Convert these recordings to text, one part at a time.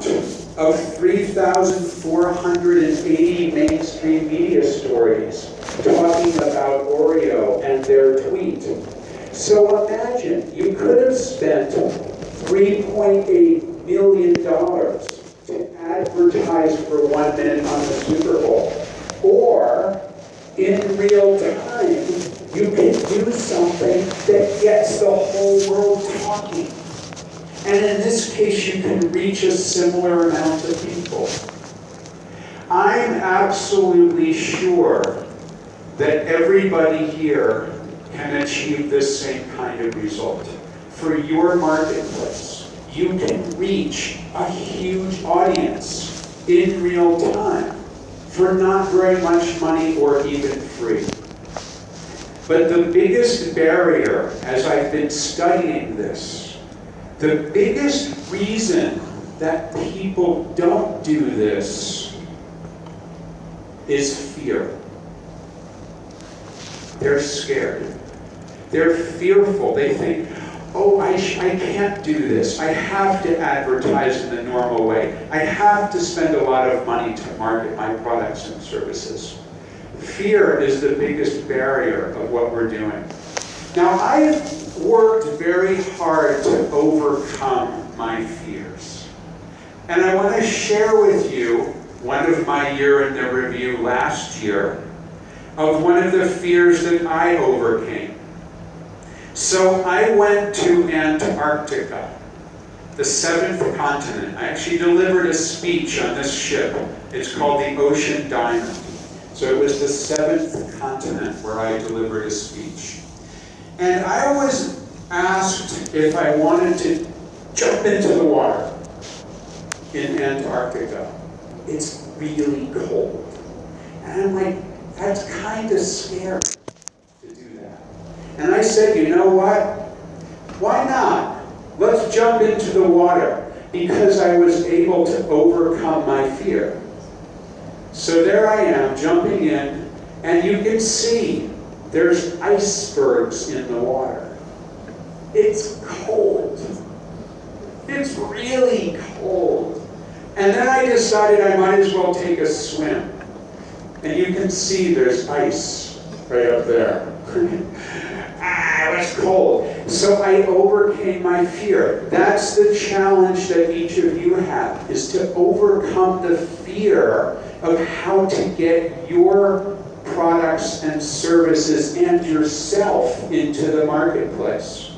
count of 3,480 mainstream media stories talking about Oreo and their tweet. So imagine, you could have spent $3.8 million to advertise for 1 minute on the Super Bowl. Or, in real time, you can do something that gets the whole world talking. And in this case, you can reach a similar amount of people. I'm absolutely sure that everybody here can achieve this same kind of result. For your marketplace, you can reach a huge audience in real time for not very much money or even free. But the biggest barrier, as I've been studying this, the biggest reason that people don't do this is fear. They're scared. They're fearful. They think, oh, I can't do this. I have to advertise in the normal way. I have to spend a lot of money to market my products and services. Fear is the biggest barrier of what we're doing. Now, I've worked very hard to overcome my fears. And I want to share with you one of my year in the review last year of one of the fears that I overcame. So I went to Antarctica, the 7th continent. I actually delivered a speech on this ship. It's called the Ocean Diamond. So it was the 7th continent where I delivered a speech. And I was asked if I wanted to jump into the water in Antarctica. It's really cold. And I'm like, that's kind of scary to do that. And I said, you know what? Why not? Let's jump into the water, because I was able to overcome my fear. So there I am, jumping in, and you can see there's icebergs in the water. It's cold. It's really cold. And then I decided I might as well take a swim. And you can see there's ice right up there. It was cold. So I overcame my fear. That's the challenge that each of you have, is to overcome the fear of how to get your products and services and yourself into the marketplace.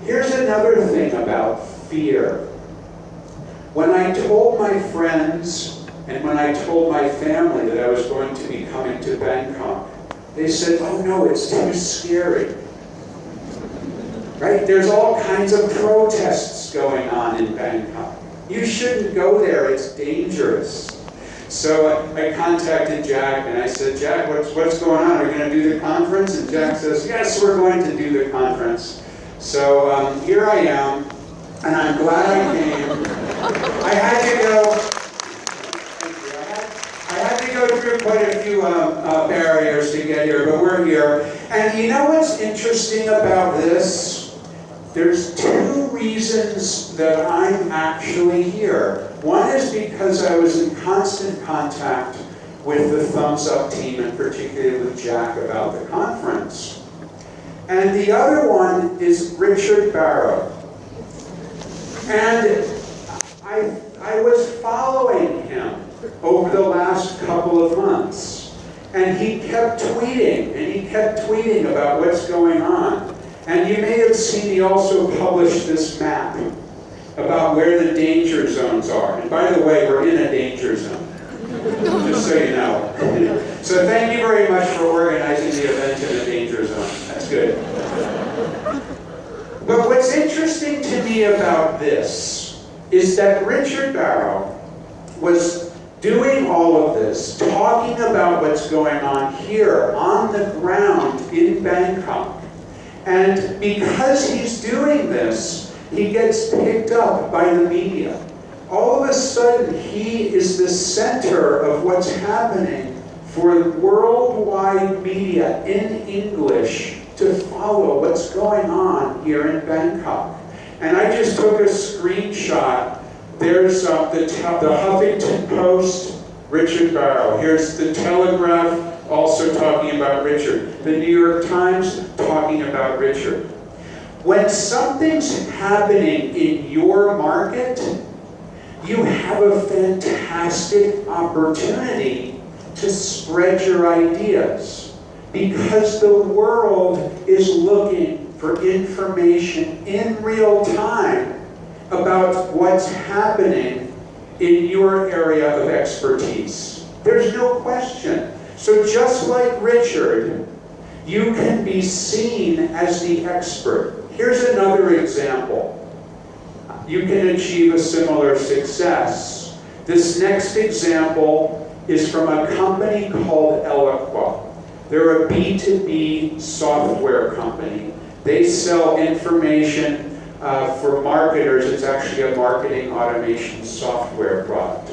Here's another thing about fear. When I told my friends and when I told my family that I was going to be coming to Bangkok, they said, oh no, it's too scary. Right? There's all kinds of protests going on in Bangkok. You shouldn't go there, it's dangerous. So I contacted Jack and I said, Jack, what's going on? Are we going to do the conference? And Jack says, yes, we're going to do the conference. So here I am, and I'm glad I came. I had to go through quite a few barriers to get here, but we're here. And you know what's interesting about this? There's 2 reasons that I'm actually here. One is because I was in constant contact with the Thumbs Up team, and particularly with Jack, about the conference. And the other one is Richard Barrow. And I was following him over the last couple of months. And he kept tweeting about what's going on. And you may have seen he also published this map about where the danger zones are. And by the way, we're in a danger zone, just so you know. So thank you very much for organizing the event in a danger zone. That's good. But what's interesting to me about this is that Richard Barrow was doing all of this, talking about what's going on here on the ground in Bangkok. And because he's doing this, he gets picked up by the media. All of a sudden, he is the center of what's happening for worldwide media in English to follow what's going on here in Bangkok. And I just took a screenshot There's the Huffington Post, Richard Barrow. Here's the Telegraph, also talking about Richard. The New York Times, talking about Richard. When something's happening in your market, you have a fantastic opportunity to spread your ideas, because the world is looking for information in real time about what's happening in your area of expertise. There's no question. So just like Richard, you can be seen as the expert. Here's another example. You can achieve a similar success. This next example is from a company called Eloqua. They're a B2B software company. They sell information for marketers. It's actually a marketing automation software product.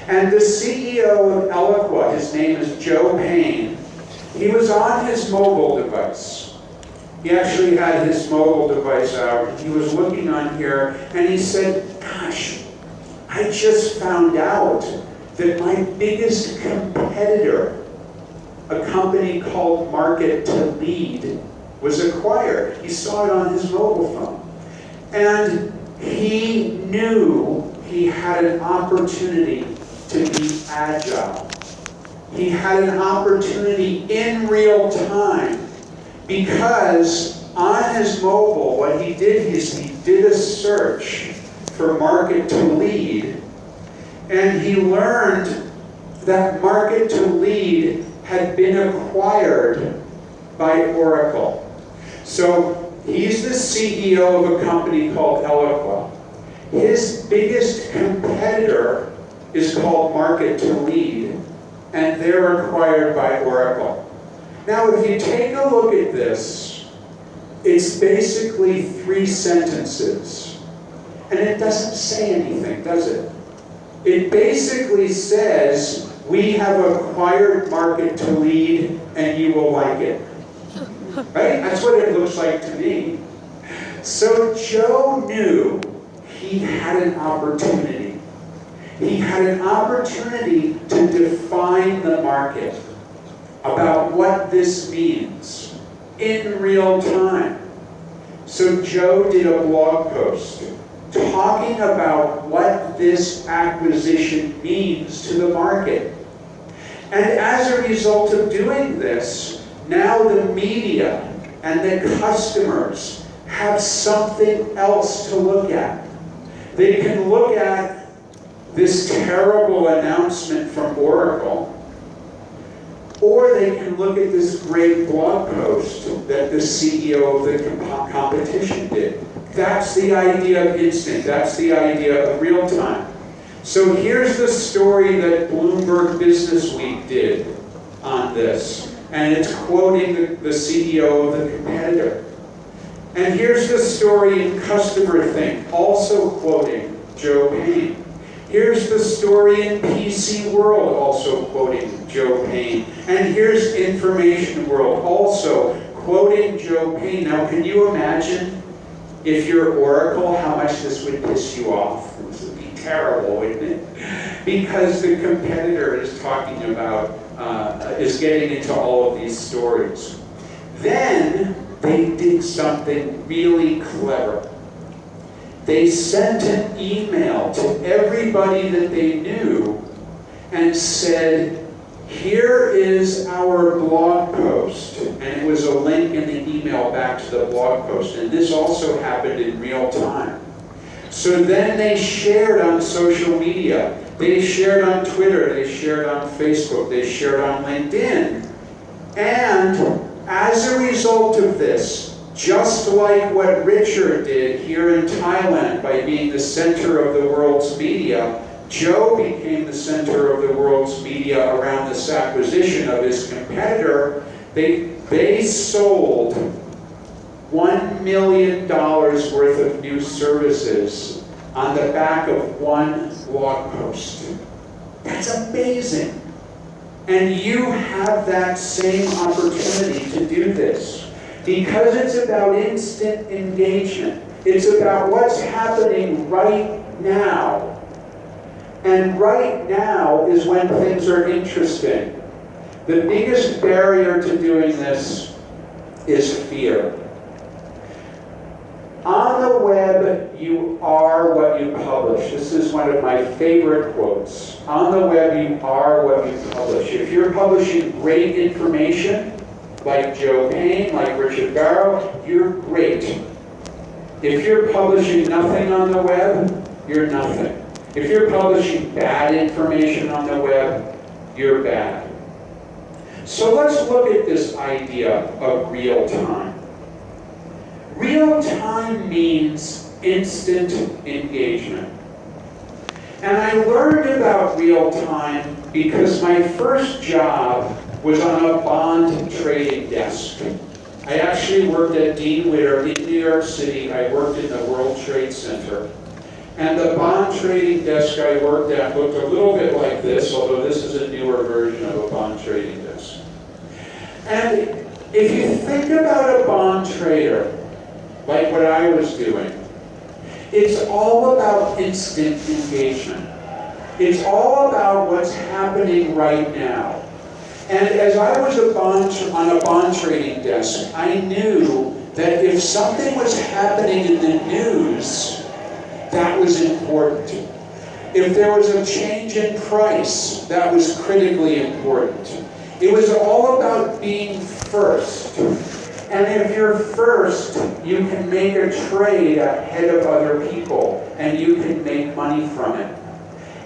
And the CEO of Eloqua, his name is Joe Payne, he was on his mobile device. He actually had his mobile device out. He was looking on here, and he said, gosh, I just found out that my biggest competitor, a company called Market to Lead, was acquired. He saw it on his mobile phone. And he knew he had an opportunity to be agile. He had an opportunity in real time, because on his mobile, what he did is he did a search for Market to Lead, and he learned that Market to Lead had been acquired by Oracle. So he's the CEO of a company called Eloqua. His biggest competitor is called Market to Lead, and they're acquired by Oracle. Now, if you take a look at this, it's basically 3 sentences. And it doesn't say anything, does it? It basically says, we have acquired Market to Lead, and you will like it. Right? That's what it looks like to me. So Joe knew he had an opportunity. He had an opportunity to define the market about what this means in real time. So Joe did a blog post talking about what this acquisition means to the market. And as a result of doing this, now the media and the customers have something else to look at. They can look at this terrible announcement from Oracle, or they can look at this great blog post that the CEO of the competition did. That's the idea of instant. That's the idea of real time. So here's the story that Bloomberg Businessweek did on this. And it's quoting the CEO of the competitor. And here's the story in Customer Think, also quoting Joe Payne. Here's the story in PC World, also quoting Joe Payne. And here's Information World, also quoting Joe Payne. Now, can you imagine if you're Oracle, how much this would piss you off? This would be terrible, wouldn't it? Because the competitor is talking about, is getting into all of these stories. Then they did something really clever. They sent an email to everybody that they knew and said, here is our blog post. And it was a link in the email back to the blog post. And this also happened in real time. So then they shared on social media. They shared on Twitter. They shared on Facebook. They shared on LinkedIn. And as a result of this, just like what Richard did here in Thailand by being the center of the world's media, Joe became the center of the world's media around this acquisition of his competitor. They sold $1 million worth of new services on the back of one blog post. That's amazing. And you have that same opportunity to do this. Because it's about instant engagement. It's about what's happening right now. And right now is when things are interesting. The biggest barrier to doing this is fear. On the web, you are what you publish. This is one of my favorite quotes. On the web, you are what you publish. If you're publishing great information, like Joe Payne, like Richard Barrow, you're great. If you're publishing nothing on the web, you're nothing. If you're publishing bad information on the web, you're bad. So let's look at this idea of real time. Real time means instant engagement. And I learned about real time because my first job was on a bond trading desk. I actually worked at Dean Witter in New York City. I worked in the World Trade Center. And the bond trading desk I worked at looked a little bit like this, although this is a newer version of a bond trading desk. And if you think about a bond trader, like what I was doing, it's all about instant engagement. It's all about what's happening right now. And as I was on a bond trading desk, I knew that if something was happening in the news, that was important. If there was a change in price, that was critically important. It was all about being first. And if you're first, you can make a trade ahead of other people, and you can make money from it.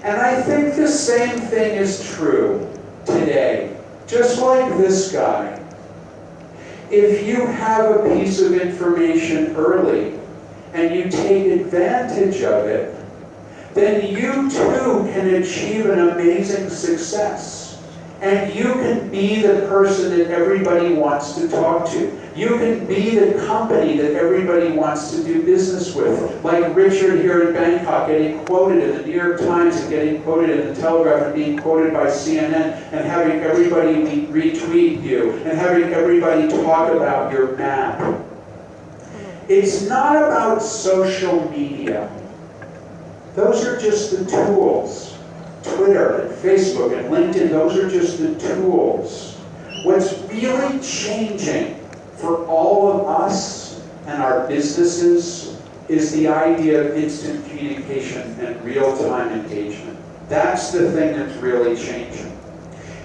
And I think the same thing is true today. Just like this guy. If you have a piece of information early, and you take advantage of it, then you too can achieve an amazing success. And you can be the person that everybody wants to talk to. You can be the company that everybody wants to do business with. Like Richard here in Bangkok getting quoted in the New York Times and getting quoted in the Telegraph and being quoted by CNN and having everybody retweet you and having everybody talk about your map. It's not about social media. Those are just the tools. Twitter and Facebook and LinkedIn, those are just the tools. What's really changing for all of us and our businesses is the idea of instant communication and real-time engagement. That's the thing that's really changing.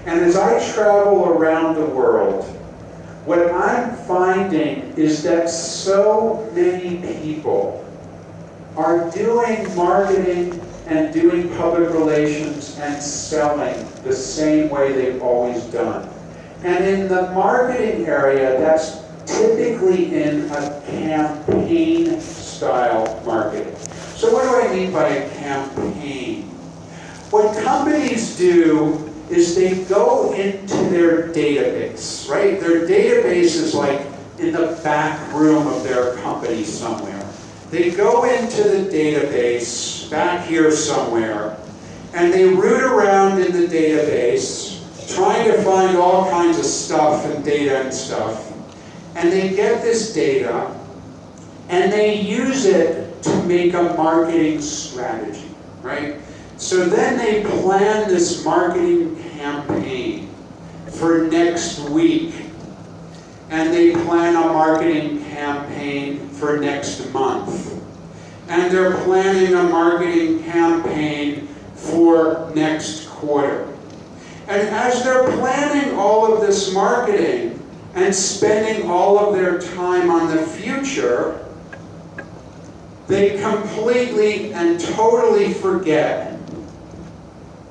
And as I travel around the world, what I'm finding is that so many people are doing marketing and doing public relations and selling the same way they've always done. And in the marketing area, that's typically in a campaign-style marketing. So what do I mean by a campaign? What companies do is they go into their database, right? Their database is like in the back room of their company somewhere. They go into the database, back here somewhere, and they root around in the database, trying to find all kinds of stuff and data and stuff. And they get this data, and they use it to make a marketing strategy, right? So then they plan this marketing campaign for next week. And they plan a marketing campaign for next month. And they're planning a marketing campaign for next quarter. And as they're planning all of this marketing and spending all of their time on the future, they completely and totally forget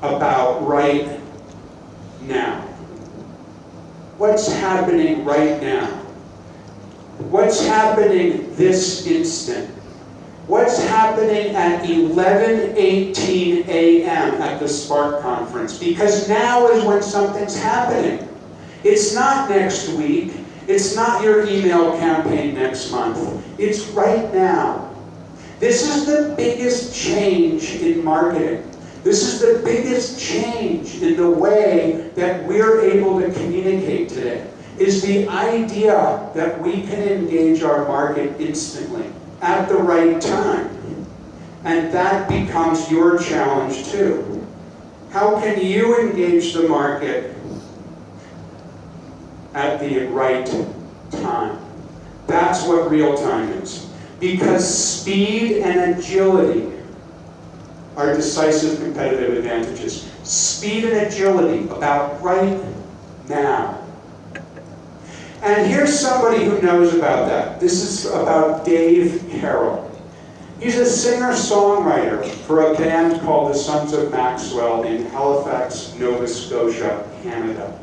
about right now. What's happening right now? What's happening this instant? What's happening at 11:18 a.m. at the Spark Conference? Because now is when something's happening. It's not next week. It's not your email campaign next month. It's right now. This is the biggest change in marketing. This is the biggest change in the way that we're able to communicate today, is the idea that we can engage our market instantly, at the right time. And that becomes your challenge too. How can you engage the market at the right time? That's what real time is. Because speed and agility are decisive competitive advantages. Speed and agility about right now. And here's somebody who knows about that. This is about Dave Carroll. He's a singer-songwriter for a band called the Sons of Maxwell in Halifax, Nova Scotia, Canada.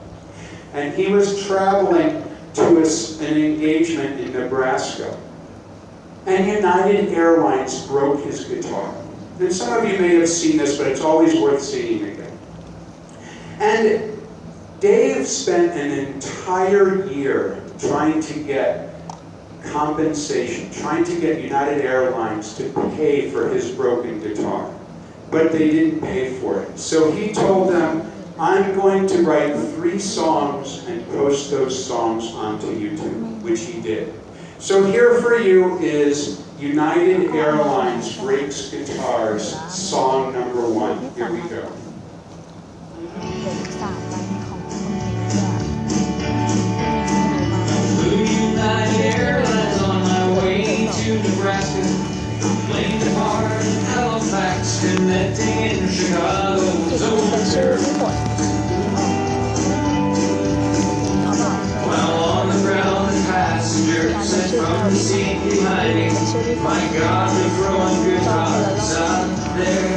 And he was traveling to an engagement in Nebraska. And United Airlines broke his guitar. And some of you may have seen this, but it's always worth seeing again. And Dave spent an entire year trying to get compensation, trying to get United Airlines to pay for his broken guitar. But they didn't pay for it. So he told them, I'm going to write 3 songs and post those songs onto YouTube, which he did. So here for you is United Airlines Breaks Guitars, song number 1. Here we go. United Airlines on my way to Nebraska, playing the bar in Halifax, connecting in Chicago's over. While on the ground, the passengers sent from the seat behind me. My God, they're throwing guitars out there.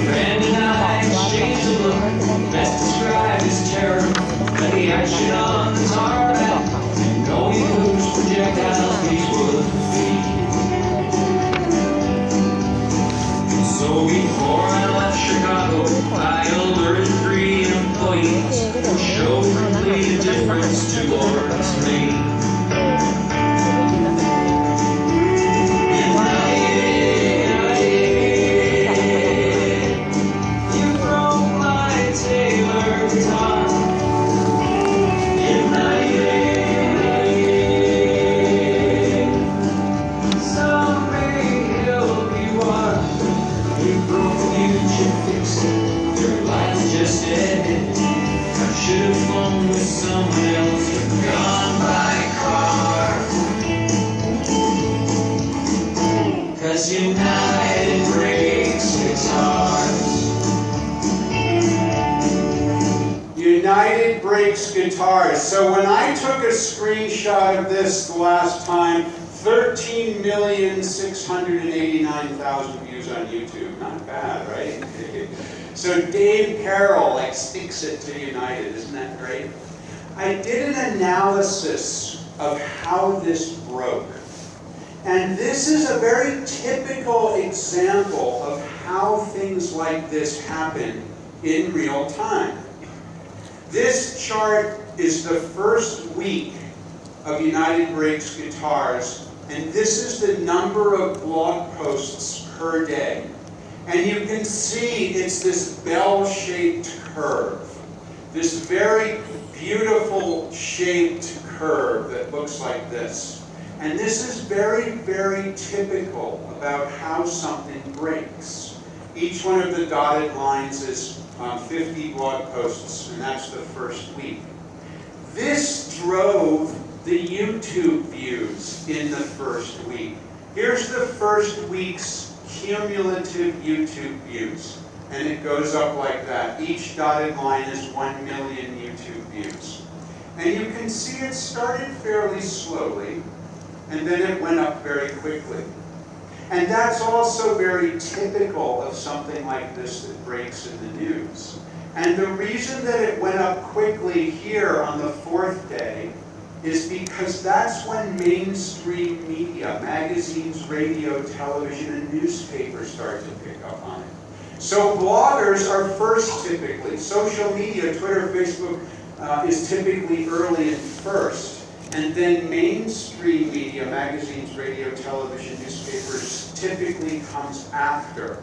Randy and I exchanged a look, best described as terror. But the action on the tarmac, knowing whose projectiles these would be. So before I left Chicago, I alerted 3 employees who showed complete indifference towards me. United breaks guitars. United breaks guitars. So when I took a screenshot of this the last time, 13,689,000 views on YouTube. Not bad, right? So Dave Carroll sticks it to United. Isn't that great? I did an analysis of how this broke. And this is a very typical example of how things like this happen in real time. This chart is the first week of United Breaks Guitars, and this is the number of blog posts per day. And you can see it's this bell-shaped curve, this very beautiful shaped curve that looks like this. And this is very, very typical about how something breaks. Each one of the dotted lines is 50 blog posts, and that's the first week. This drove the YouTube views in the first week. Here's the first week's cumulative YouTube views, and it goes up like that. Each dotted line is 1 million YouTube views. And you can see it started fairly slowly, and then it went up very quickly. And that's also very typical of something like this that breaks in the news. And the reason that it went up quickly here on the 4th day is because that's when mainstream media, magazines, radio, television, and newspapers start to pick up on it. So bloggers are first typically. Social media, Twitter, Facebook, is typically early and first. And then mainstream media, magazines, radio, television, newspapers, typically comes after.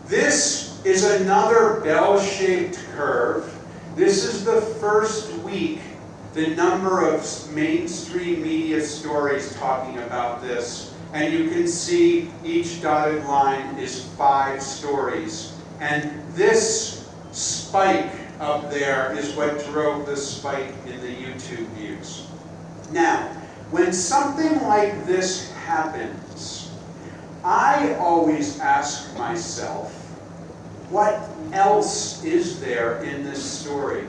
This is another bell-shaped curve. This is the first week, the number of mainstream media stories talking about this And you can see each dotted line is 5 stories. And this spike up there is what drove the spike in the YouTube views. Now, when something like this happens, I always ask myself, what else is there in this story?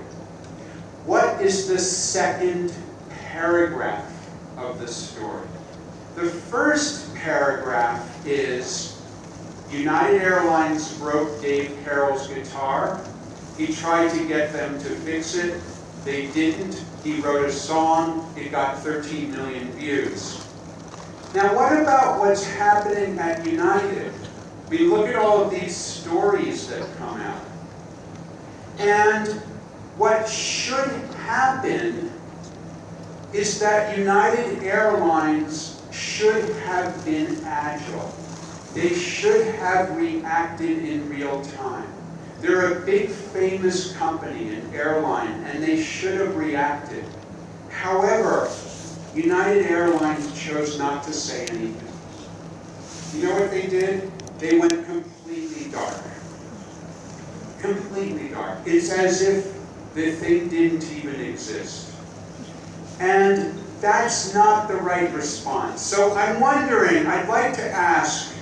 What is the second paragraph of the story? The first paragraph is United Airlines broke Dave Carroll's guitar. He tried to get them to fix it. They didn't. He wrote a song. It got 13 million views. Now, what about what's happening at United? We look at all of these stories that come out. And what should happen is that United Airlines should have been agile. They should have reacted in real time. They're a big famous company, an airline, and they should have reacted. However, United Airlines chose not to say anything. You know what they did? They went completely dark. Completely dark. It's as if the thing didn't even exist. And that's not the right response. So I'm wondering, I'd like to ask,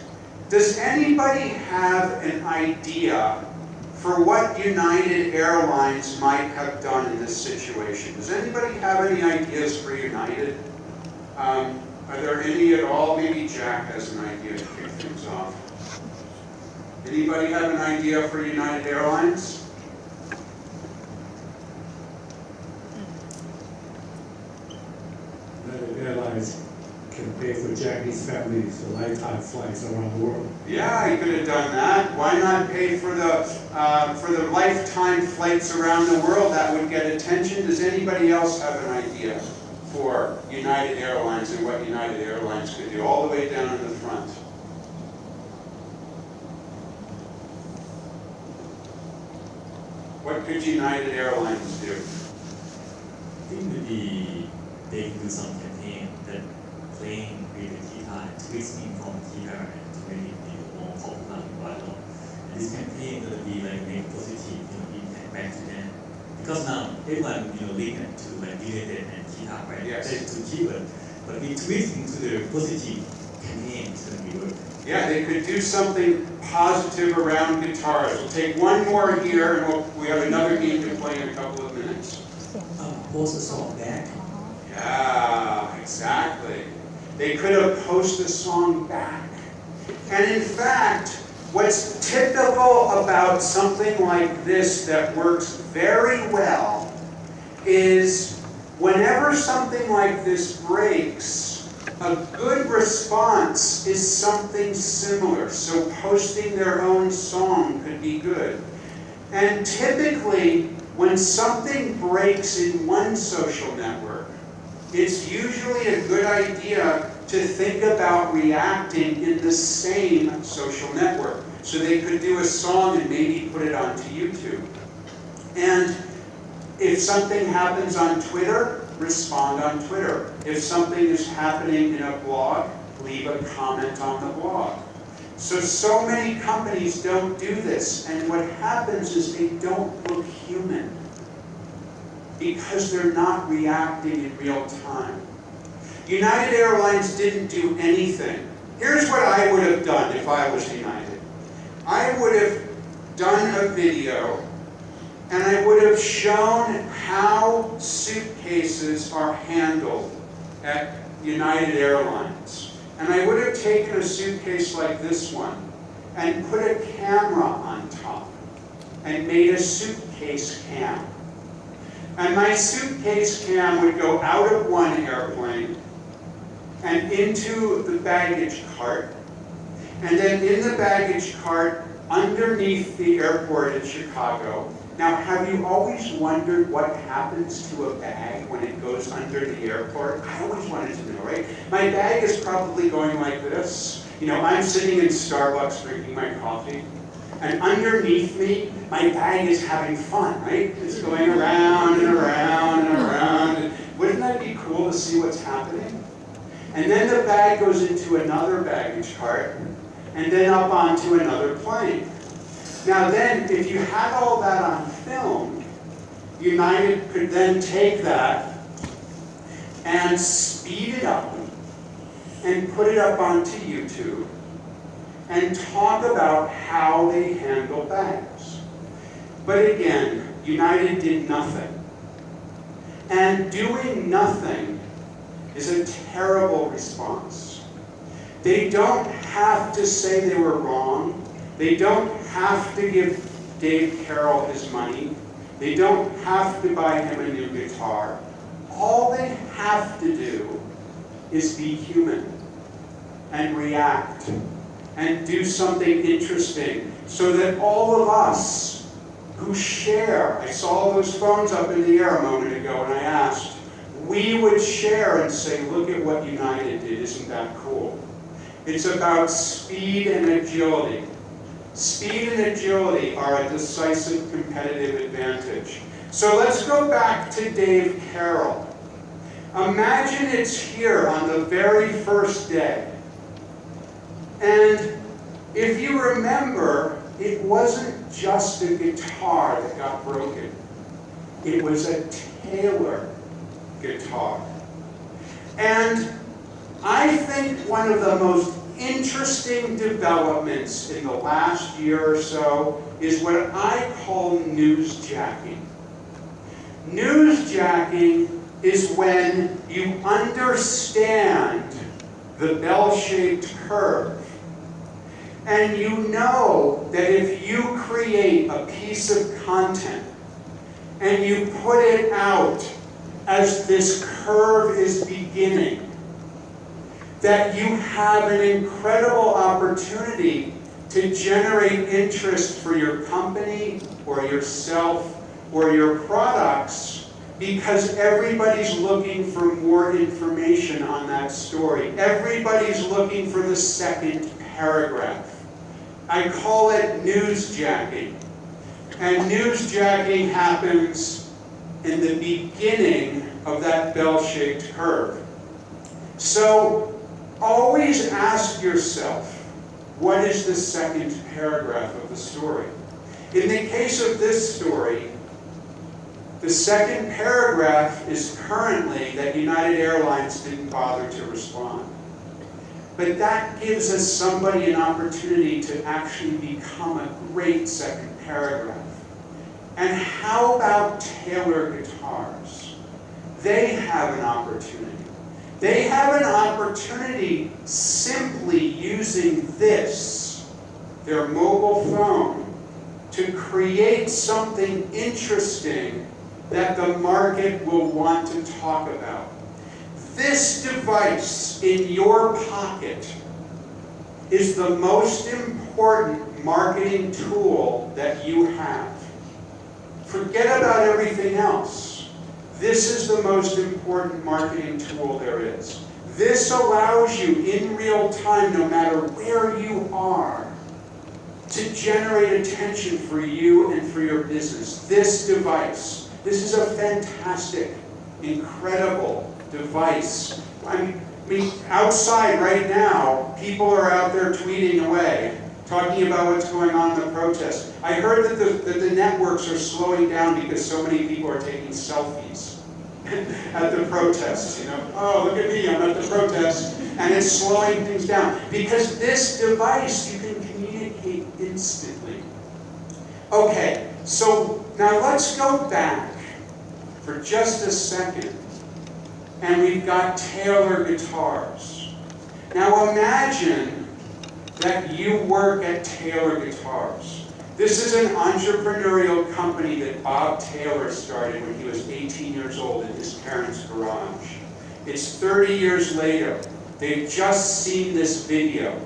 does anybody have an idea for what United Airlines might have done in this situation? Does anybody have any ideas for United? Are there any at all? Maybe Jack has an idea to kick things off. Anybody have an idea for United Airlines? United Airlines can pay for Jackie's families for lifetime flights around the world. Yeah, he could have done that. Why not pay for the lifetime flights around the world? That would get attention. Does anybody else have an idea for United Airlines and what United Airlines could do? All the way down in the front. What could United Airlines do? I think maybe they can do some campaign that playing with the guitar, twisting from guitar and to make it be more popular in Balo. And this campaign will be like make positive, impact back to them. Because now everyone, linked to like related and guitar, right? Yes. That's to keep it. But we twist into the positive campaign, it's going to be working. Yeah, they could do something positive around guitars. We'll take one more here, and we have another game to play in a couple of minutes. Post a song back. Yeah, exactly. They could have posted a song back. And in fact, what's typical about something like this that works very well is whenever something like this breaks, a good response is something similar. So posting their own song could be good. And typically, when something breaks in one social network, it's usually a good idea to think about reacting in the same social network. So they could do a song and maybe put it onto YouTube. And if something happens on Twitter, respond on Twitter. If something is happening in a blog, leave a comment on the blog. So many companies don't do this, and what happens is they don't look human because they're not reacting in real time. United Airlines didn't do anything. Here's what I would have done if I was United. I would have done a video and I would have shown how suitcases are handled at United Airlines. And I would have taken a suitcase like this one and put a camera on top and made a suitcase cam. And my suitcase cam would go out of one airplane and into the baggage cart. And then in the baggage cart underneath the airport in Chicago. Now, have you always wondered what happens to a bag when it goes under the airport? I always wanted to know, right? My bag is probably going like this. I'm sitting in Starbucks drinking my coffee, and underneath me, my bag is having fun, right? It's going around and around and around. Wouldn't that be cool to see what's happening? And then the bag goes into another baggage cart, and then up onto another plane. Now then, if you had all that on film, United could then take that and speed it up and put it up onto YouTube and talk about how they handle bags. But again, United did nothing. And doing nothing is a terrible response. They don't have to say they were wrong. They don't have to give Dave Carroll his money. They don't have to buy him a new guitar. All they have to do is be human and react and do something interesting so that all of us who share, I saw those phones up in the air a moment ago and I asked, we would share and say, look at what United did, isn't that cool? It's about speed and agility. Speed and agility are a decisive competitive advantage. So let's go back to Dave Carroll. Imagine it's here on the very first day. And if you remember, it wasn't just a guitar that got broken. It was a Taylor guitar. And I think one of the most interesting developments in the last year or so is what I call newsjacking. Newsjacking is when you understand the bell-shaped curve. And you know that if you create a piece of content and you put it out as this curve is beginning, that you have an incredible opportunity to generate interest for your company or yourself or your products because everybody's looking for more information on that story. Everybody's looking for the second paragraph. I call it newsjacking. And newsjacking happens in the beginning of that bell-shaped curve. So always ask yourself, what is the second paragraph of the story? In the case of this story, the second paragraph is currently that United Airlines didn't bother to respond. But that gives us somebody an opportunity to actually become a great second paragraph. And how about Taylor guitars? They have an opportunity. They have an opportunity simply using this, their mobile phone, to create something interesting that the market will want to talk about. This device in your pocket is the most important marketing tool that you have. Forget about everything else. This is the most important marketing tool there is. This allows you in real time, no matter where you are, to generate attention for you and for your business. This device. This is a fantastic, incredible device. I mean, outside right now, people are out there tweeting away, talking about what's going on in the protest. I heard that the networks are slowing down because so many people are taking selfies at the protests. You know, oh, look at me, I'm at the protest. And it's slowing things down. Because this device, you can communicate instantly. Okay, so now let's go back for just a second. And we've got Taylor guitars. Now imagine that you work at Taylor Guitars. This is an entrepreneurial company that Bob Taylor started when he was 18 years old in his parents' garage. It's 30 years later. They've just seen this video.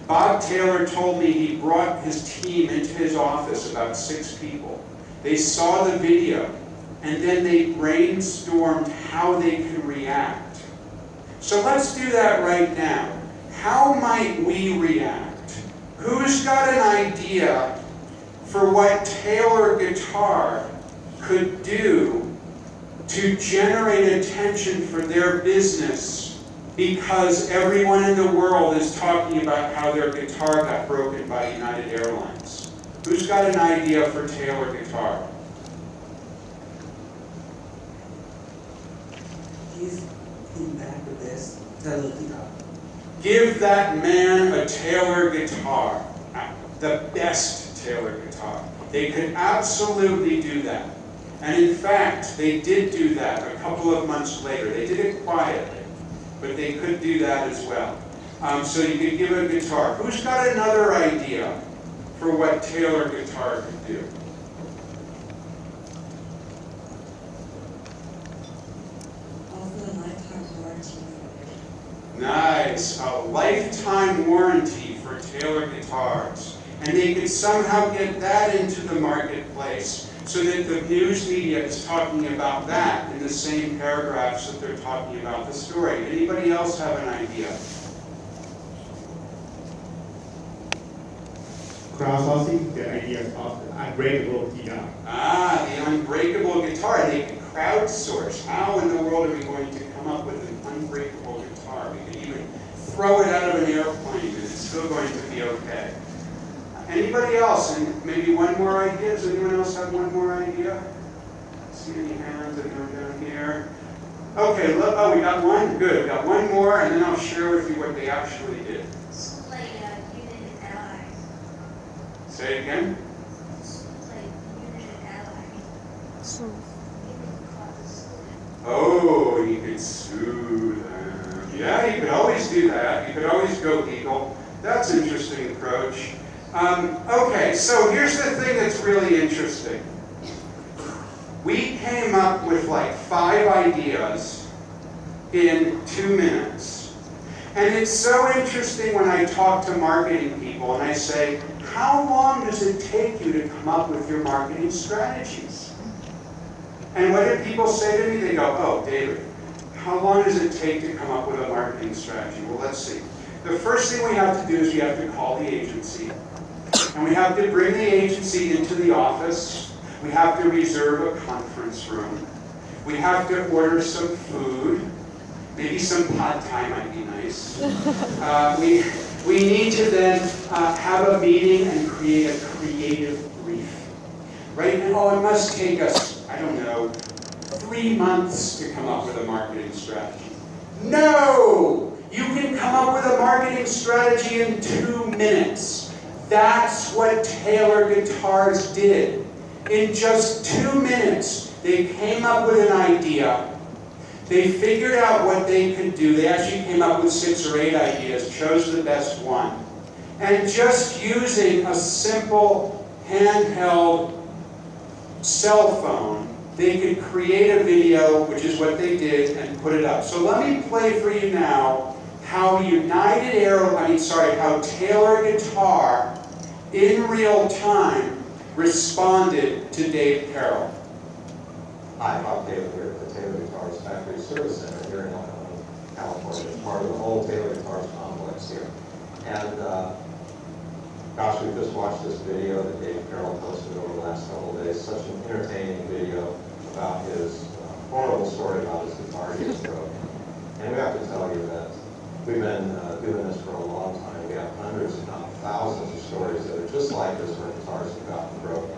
Bob Taylor told me he brought his team into his office, about 6 people. They saw the video. And then they brainstormed how they can react. So let's do that right now. How might we react? Who's got an idea for what Taylor Guitar could do to generate attention for their business because everyone in the world is talking about how their guitar got broken by United Airlines. Who's got an idea for Taylor guitar? Give him back the best Taylor guitar. Give that man a Taylor guitar, the best Taylor guitar. They could absolutely do that. And in fact, they did do that a couple of months later. They did it quietly, but they could do that as well. So you could give a guitar. Who's got another idea for what Taylor guitar could do? Offer a lifetime warranty for it. Nice, a lifetime warranty for Taylor guitars. And they could somehow get that into the marketplace so that the news media is talking about that in the same paragraphs that they're talking about the story. Anybody else have an idea? Crowdsourcing the idea of the unbreakable guitar. Ah, the unbreakable guitar. They could crowdsource. How in the world are we going to come up with an unbreakable guitar? We could even throw it out of an airplane and it's still going to be okay. Anybody else? And maybe one more idea? Does anyone else have one more idea? See any hands? Anyone down here? Okay, look, oh, we got one? Good. We got one more, and then I'll share with you what they actually did. Like United Allies. Say it again. Like United Allies. Oh, you could sue them. Yeah, you could always do that. You could always go legal. That's an interesting approach. Okay, so here's the thing that's really interesting. We came up with like 5 ideas in 2 minutes. And it's so interesting when I talk to marketing people and I say, how long does it take you to come up with your marketing strategies? And what do people say to me? They go, oh, David, how long does it take to come up with a marketing strategy? Well, let's see. The first thing we have to do is we have to call the agency. And we have to bring the agency into the office. We have to reserve a conference room. We have to order some food. Maybe some pad thai might be nice. We need to then have a meeting and create a creative brief. Right now, it must take us, I don't know, 3 months to come up with a marketing strategy. No! You can come up with a marketing strategy in 2 minutes. That's what Taylor Guitars did. In just 2 minutes, they came up with an idea. They figured out what they could do. They actually came up with 6 or 8 ideas, chose the best one. And just using a simple handheld cell phone, they could create a video, which is what they did, and put it up. So let me play for you now how how Taylor Guitar in real time responded to Dave Carroll. Hi, Bob Taylor here at the Taylor Guitars Factory Service Center here in California. It's part of the whole Taylor Guitars complex here. And gosh, we just watched this video that Dave Carroll posted over the last couple of days. Such an entertaining video about his horrible story about his guitar getting broken. And we have to tell you that we've been doing this for a long time. We have hundreds, if not thousands, of stories that are just like this where guitars have gotten broken.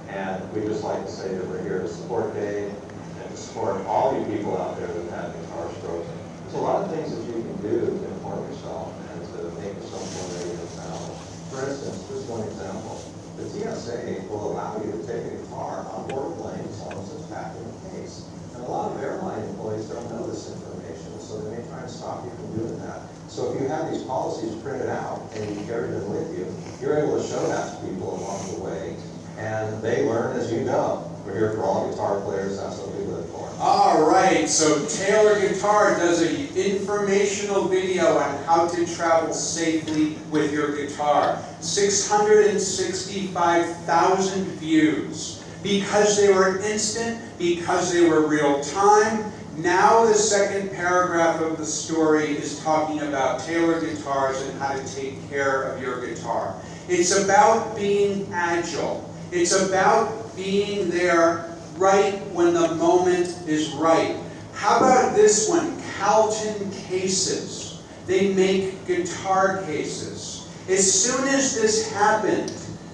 And we just like to say that we're here to support Dave and to support all you people out there that have guitars broken. There's a lot of things that you can do to inform yourself and to make yourself more ready to travel. For instance, just one example. The TSA will allow you to take a guitar on board a plane as long as it's packed in a case. And a lot of airline employees don't know this information, so they may try and stop you from doing that. So if you have these policies printed out and you carry them with you, you're able to show that to people along the way, and they learn as you go. We're here for all guitar players, that's what we live for. All right, so Taylor Guitar does an informational video on how to travel safely with your guitar. 665,000 views. Because they were instant, because they were real time. Now the second paragraph of the story is talking about Taylor Guitars and how to take care of your guitar. It's about being agile. It's about being there right when the moment is right. How about this one? Halton cases. They make guitar cases. As soon as this happened,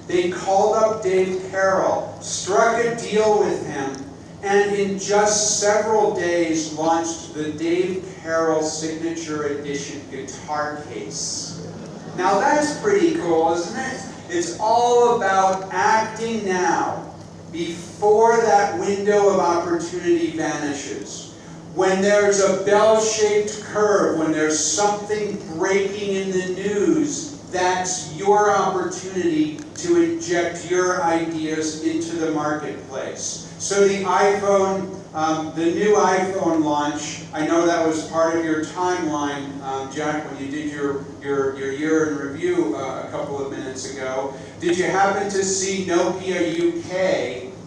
they called up Dave Carroll, struck a deal with him, and in just several days launched the Dave Carroll Signature Edition guitar case. Now that's pretty cool, isn't it? It's all about acting now, before that window of opportunity vanishes. When there's a bell-shaped curve, when there's something breaking in the news, that's your opportunity to inject your ideas into the marketplace. So the iPhone, the new iPhone launch, I know that was part of your timeline, Jack, when you did your year in review a couple of minutes ago. Did you happen to see Nokia UK?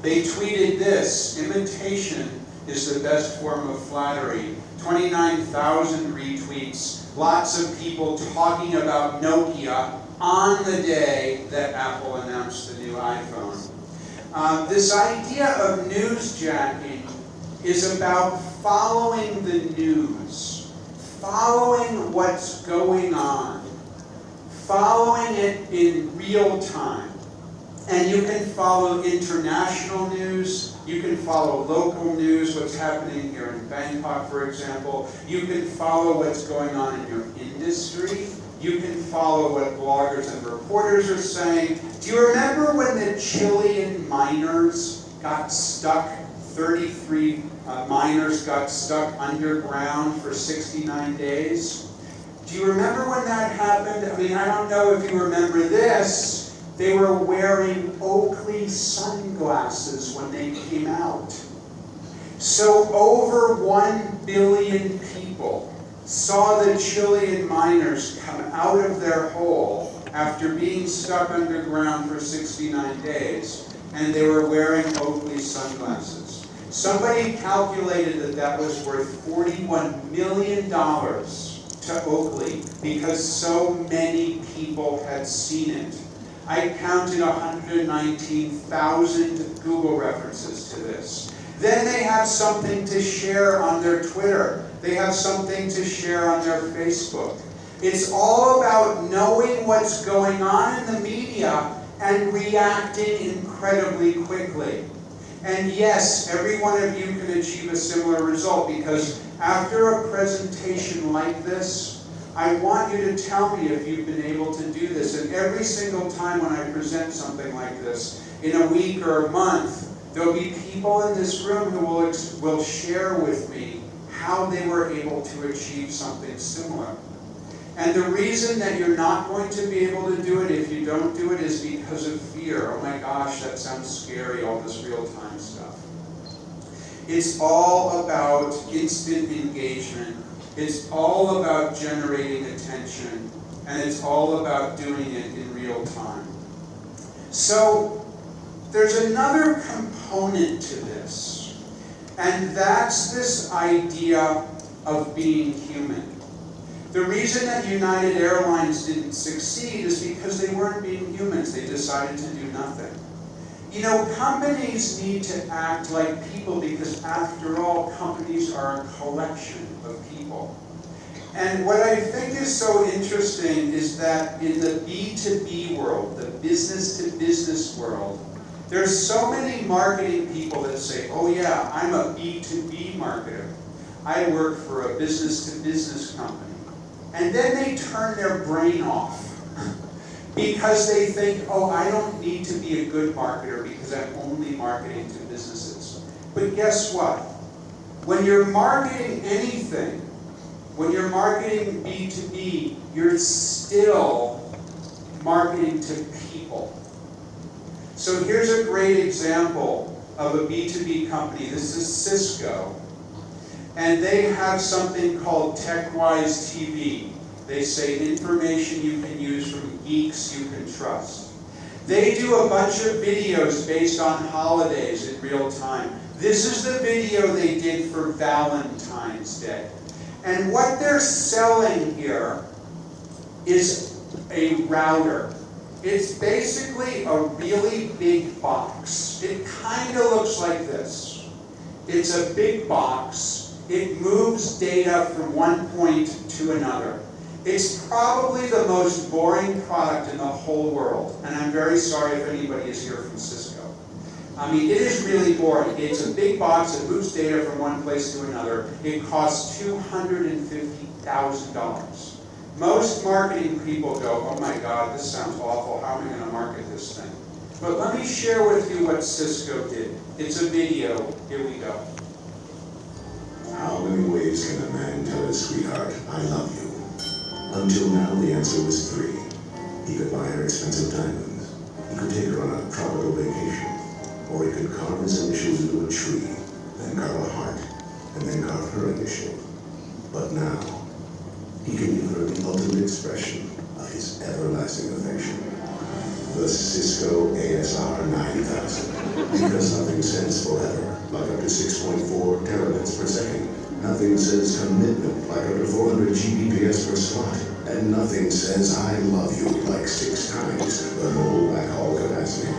They tweeted this: imitation is the best form of flattery. 29,000 retweets, lots of people talking about Nokia on the day that Apple announced the new iPhone. This idea of newsjacking is about following the news, following what's going on, following it in real time. And you can follow international news, you can follow local news, what's happening here in Bangkok, for example. You can follow what's going on in your industry. You can follow what bloggers and reporters are saying. Do you remember when the Chilean miners got stuck, 33 miners got stuck underground for 69 days? Do you remember when that happened? I mean, I don't know if you remember this. They were wearing Oakley sunglasses when they came out. So over 1 billion people saw the Chilean miners come out of their hole after being stuck underground for 69 days, and they were wearing Oakley sunglasses. Somebody calculated that that was worth $41 million to Oakley because so many people had seen it. I counted 119,000 Google references to this. Then they have something to share on their Twitter. They have something to share on their Facebook. It's all about knowing what's going on in the media and reacting incredibly quickly. And yes, every one of you can achieve a similar result, because after a presentation like this, I want you to tell me if you've been able to do this. And every single time when I present something like this, in a week or a month, there'll be people in this room who will share with me how they were able to achieve something similar. And the reason that you're not going to be able to do it if you don't do it is because of fear. Oh my gosh, that sounds scary, all this real-time stuff. It's all about instant engagement. It's all about generating attention, and it's all about doing it in real time. So there's another component to this, and that's this idea of being human. The reason that United Airlines didn't succeed is because they weren't being humans. They decided to do nothing. You know, companies need to act like people because, after all, companies are a collection of people. And what I think is so interesting is that in the B2B world, the business-to-business world, there's so many marketing people that say, oh yeah, I'm a B2B marketer. I work for a business-to-business company. And then they turn their brain off because they think, oh, I don't need to be a good marketer because I'm only marketing to businesses. But guess what? When you're marketing anything, when you're marketing B2B, you're still marketing to people. So here's a great example of a B2B company. This is Cisco. And they have something called TechWise TV. They say information you can use from geeks you can trust. They do a bunch of videos based on holidays in real time. This is the video they did for Valentine's Day. And what they're selling here is a router. It's basically a really big box. It kind of looks like this. It's a big box. It moves data from one point to another. It's probably the most boring product in the whole world, and I'm very sorry if anybody is here from Cisco. I mean, it is really boring. It's a big box that moves data from one place to another. It costs $250,000. Most marketing people go, oh my God, this sounds awful. How am I going to market this thing? But let me share with you what Cisco did. It's a video. Here we go. How many ways can a man tell his sweetheart, I love you? Until now, the answer was 3. He could buy her expensive diamonds. He could take her on a tropical vacation. Or he could carve his initials into a tree, then carve a heart, and then carve her initial. But now, he can give her the ultimate expression of his everlasting affection. The Cisco ASR 9000. Because nothing says forever, like up to 6.4 terabits per second. Nothing says commitment, like up to 400 Gbps per slot. And nothing says I love you, like 6 times the whole backhaul capacity.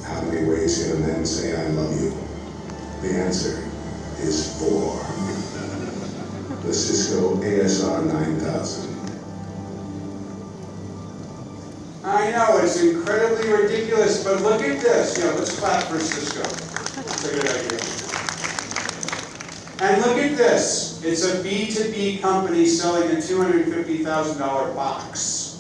How many ways can a man say I love you? The answer is 4. The Cisco ASR 9000. I know, it's incredibly ridiculous, but look at this. Yeah, let's clap for Cisco. That's a good idea. And look at this. It's a B2B company selling a $250,000 box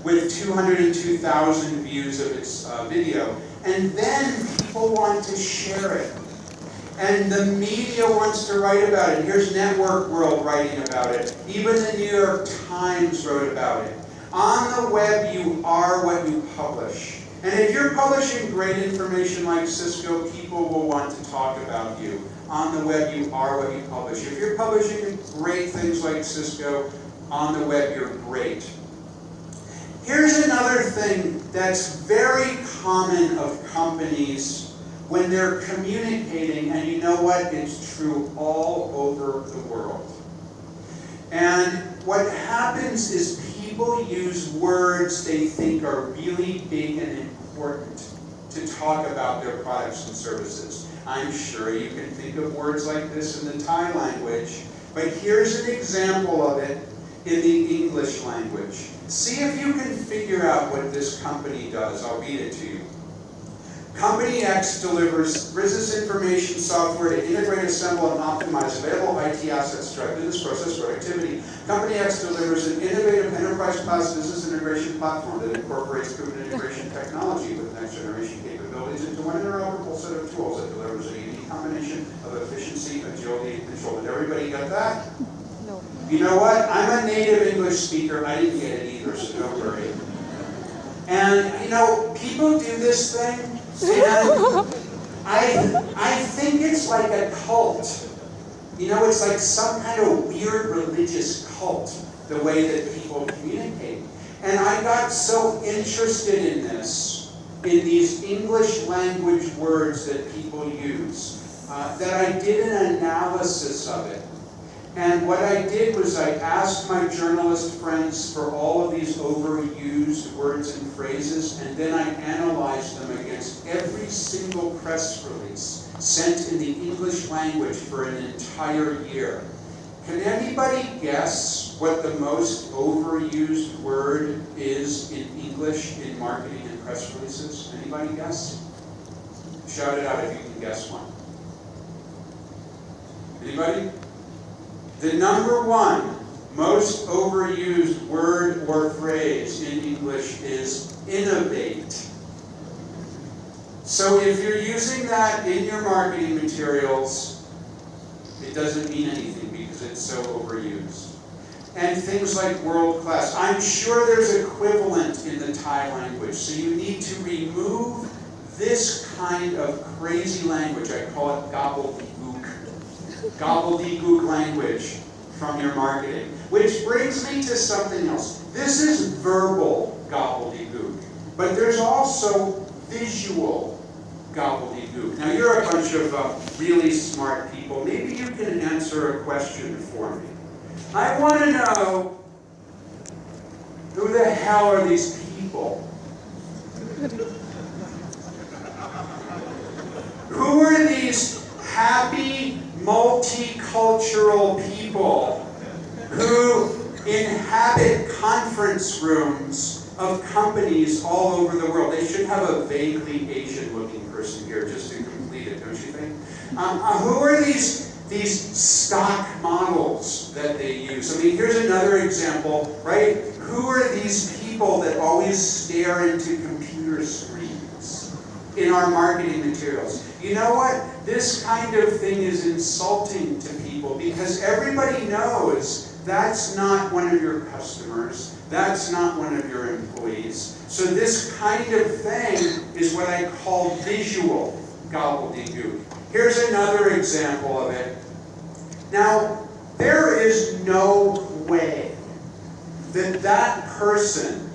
with 202,000 views of its video. And then people want to share it. And the media wants to write about it. Here's Network World writing about it. Even the New York Times wrote about it. On the web, you are what you publish. And if you're publishing great information like Cisco, people will want to talk about you. On the web, you are what you publish. If you're publishing great things like Cisco, on the web, you're great. Here's another thing that's very common of companies when they're communicating, and you know what? It's true all over the world. And what happens is people use words they think are really big and important to talk about their products and services. I'm sure you can think of words like this in the Thai language, but here's an example of it in the English language. See if you can figure out what this company does. I'll read it to you. Company X delivers business information software to integrate, assemble, and optimize available IT assets to drive business process productivity. Company X delivers an innovative enterprise-class business integration platform that incorporates proven integration technology with next-generation capabilities into one interoperable set of tools that delivers a unique combination of efficiency, agility, and control. Did everybody get that? No. You know what? I'm a native English speaker. I didn't get it either, so don't worry. And, you know, people do this thing, and I think it's like a cult. You know, it's like some kind of weird religious cult, the way that people communicate. And I got so interested in this, in these English language words that people use, that I did an analysis of it. And what I did was I asked my journalist friends for all of these overused words and phrases, and then I analyzed them against every single press release sent in the English language for an entire year. Can anybody guess what the most overused word is in English in marketing and press releases? Anybody guess? Shout it out if you can guess one. Anybody? The number one most overused word or phrase in English is innovate. So if you're using that in your marketing materials, it doesn't mean anything because it's so overused. And things like world class. I'm sure there's equivalent in the Thai language, so you need to remove this kind of crazy language. I call it gobbledygook language from your marketing. Which brings me to something else. This is verbal gobbledygook, but there's also visual gobbledygook. Now you're a bunch of really smart people. Maybe you can answer a question for me. I want to know, who the hell are these people? Who are these happy, multicultural people who inhabit conference rooms of companies all over the world. They should have a vaguely Asian-looking person here just to complete it, don't you think? Who are these stock models that they use? I mean, here's another example, right? Who are these people that always stare into computer screens in our marketing materials? You know what? This kind of thing is insulting to people because everybody knows that's not one of your customers. That's not one of your employees. So this kind of thing is what I call visual gobbledygook. Here's another example of it. Now, there is no way that that person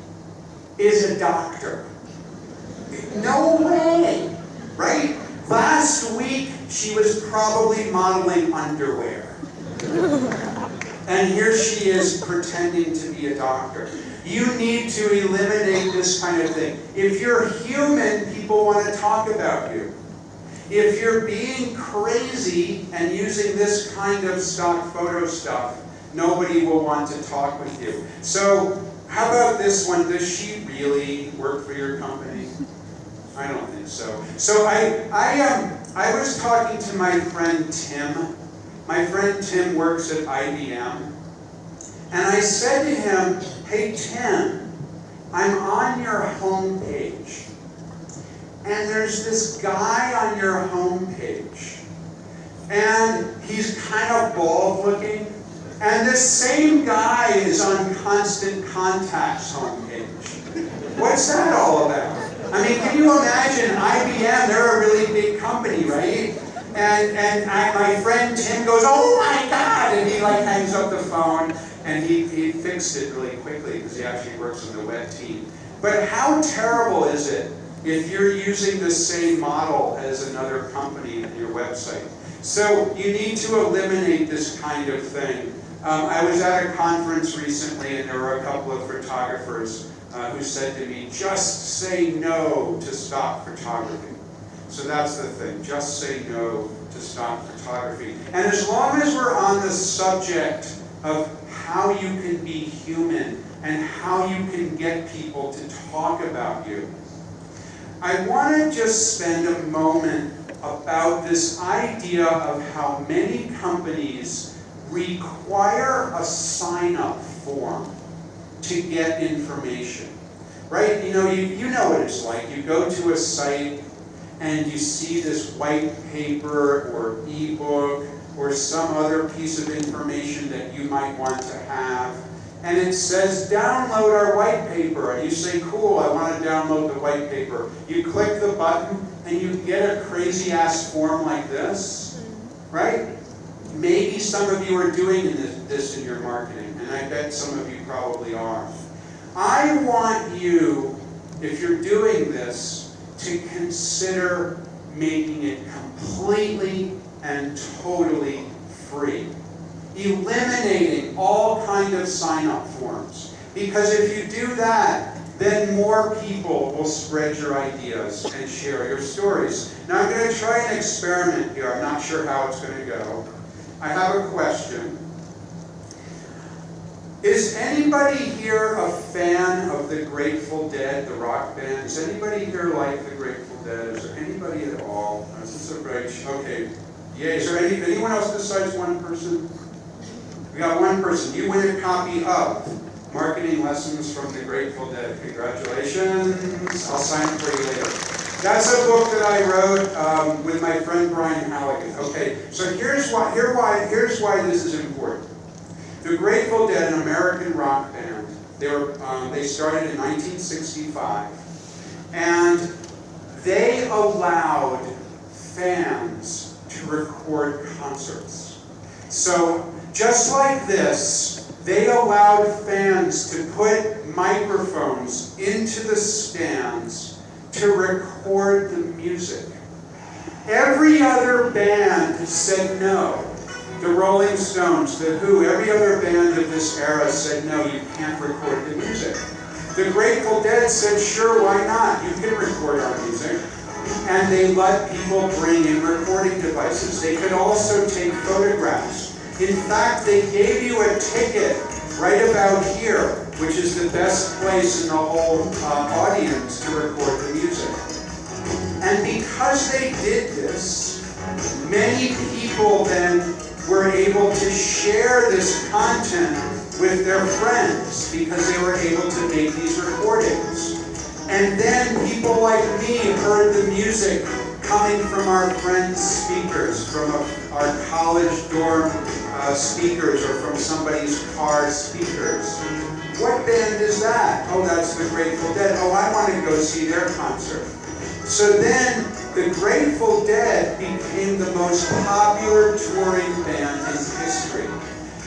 is a doctor. No way, right? Last week, she was probably modeling underwear. And here she is pretending to be a doctor. You need to eliminate this kind of thing. If you're human, people want to talk about you. If you're being crazy and using this kind of stock photo stuff, nobody will want to talk with you. So, how about this one? Does she really work for your company? I don't think so. So I was talking to my friend Tim. My friend Tim works at IBM. And I said to him, hey Tim, I'm on your homepage. And there's this guy on your homepage. And he's kind of bald looking. And this same guy is on Constant Contact's homepage. What's that all about? I mean, can you imagine IBM, they're a really big company, right? And my friend Tim goes, oh my God, and he like hangs up the phone, and he fixed it really quickly because he actually works on the web team. But how terrible is it if you're using the same model as another company on your website? So you need to eliminate this kind of thing. I was at a conference recently, and there were a couple of photographers who said to me, just say no to stock photography. So that's the thing, just say no to stock photography. And as long as we're on the subject of how you can be human and how you can get people to talk about you, I want to just spend a moment about this idea of how many companies require a sign-up form to get information, right? You know what it's like. You go to a site and you see this white paper or ebook or some other piece of information that you might want to have, and it says download our white paper, and you say, cool, I want to download the white paper. You click the button and you get a crazy ass form like this, right? Maybe some of you are doing this in your marketing, and I bet some of you probably are. I want you, if you're doing this, to consider making it completely and totally free. Eliminating all kind of sign-up forms. Because if you do that, then more people will spread your ideas and share your stories. Now I'm going to try an experiment here. I'm not sure how it's going to go. I have a question. Is anybody here a fan of the Grateful Dead, the rock band? Is anybody here like the Grateful Dead? Is there anybody at all? Is this a right? Okay. Yeah. Is there anyone else besides one person? We got one person. You win a copy of Marketing Lessons from the Grateful Dead. Congratulations. I'll sign it for you later. That's a book that I wrote with my friend Brian Halligan. Okay, so here's why this is important. The Grateful Dead, an American rock band, they started in 1965, and they allowed fans to record concerts. So just like this, they allowed fans to put microphones into the stands to record the music. Every other band said no. The Rolling Stones, The Who, every other band of this era said no, you can't record the music. The Grateful Dead said, sure, why not? You can record our music. And they let people bring in recording devices. They could also take photographs. In fact, they gave you a ticket right about here, which is the best place in the whole audience to record the music. And because they did this, many people then were able to share this content with their friends because they were able to make these recordings. And then people like me heard the music coming from our friends' speakers, from our college dorm speakers, or from somebody's car speakers. What band is that? Oh, that's the Grateful Dead. Oh, I want to go see their concert. So then the Grateful Dead became the most popular touring band in history.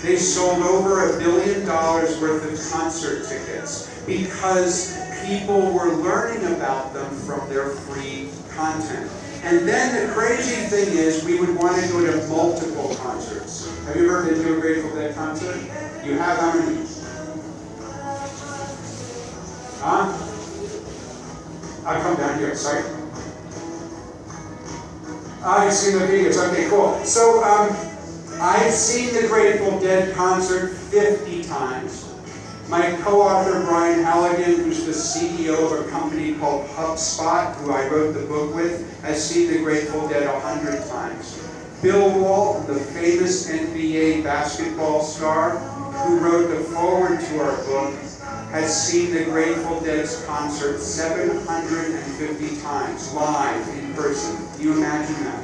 They sold over $1 billion worth of concert tickets because people were learning about them from their free content. And then the crazy thing is we would want to go to multiple concerts. Have you ever been to a Grateful Dead concert? You have how many? Huh? I'll come down here, sorry. You've seen the videos, okay, cool. So I've seen the Grateful Dead concert 50 times. My co-author, Brian Halligan, who's the CEO of a company called HubSpot, who I wrote the book with, has seen the Grateful Dead 100 times. Bill Walton, the famous NBA basketball star, who wrote the foreword to our book, has seen the Grateful Dead's concert 750 times, live, in person. Can you imagine that?